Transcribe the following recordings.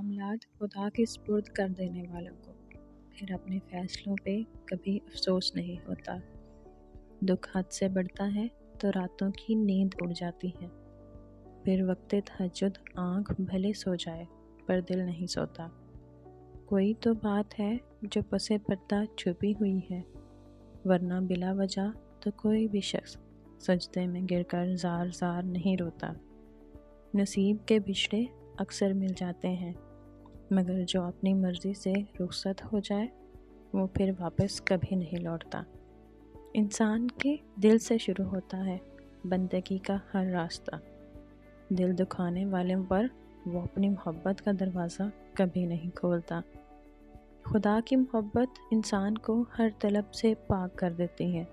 معاملات خدا کے سپرد کر دینے والوں کو پھر اپنے فیصلوں پہ کبھی افسوس نہیں ہوتا۔ دکھ حد سے بڑھتا ہے تو راتوں کی نیند اڑ جاتی ہے، پھر وقت تہجد آنکھ بھلے سو جائے پر دل نہیں سوتا۔ کوئی تو بات ہے جو پس پردہ چھپی ہوئی ہے، ورنہ بلا وجہ تو کوئی بھی شخص سجدے میں گر کر زار زار نہیں روتا۔ نصیب کے بچھڑے اکثر مل جاتے ہیں، مگر جو اپنی مرضی سے رخصت ہو جائے وہ پھر واپس کبھی نہیں لوٹتا۔ انسان کے دل سے شروع ہوتا ہے بندگی کا ہر راستہ۔ دل دکھانے والوں پر وہ اپنی محبت کا دروازہ کبھی نہیں کھولتا۔ خدا کی محبت انسان کو ہر طلب سے پاک کر دیتی ہے،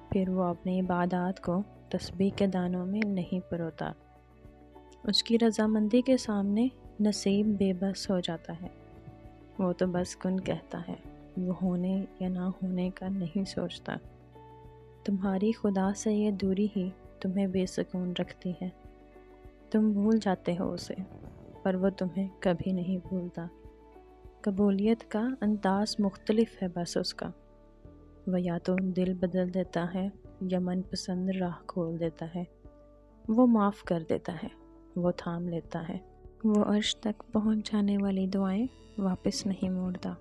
پھر وہ اپنی عبادات کو تسبیح کے دانوں میں نہیں پروتا۔ اس کی رضامندی کے سامنے نصیب بے بس ہو جاتا ہے۔ وہ تو بس کن کہتا ہے، وہ ہونے یا نہ ہونے کا نہیں سوچتا۔ تمہاری خدا سے یہ دوری ہی تمہیں بے سکون رکھتی ہے۔ تم بھول جاتے ہو اسے، پر وہ تمہیں کبھی نہیں بھولتا۔ قبولیت کا انداز مختلف ہے بس اس کا، وہ یا تو دل بدل دیتا ہے یا من پسند راہ کھول دیتا ہے۔ وہ معاف کر دیتا ہے، وہ تھام لیتا ہے، وہ عرش تک پہنچ جانے والی دعائیں واپس نہیں موڑتا۔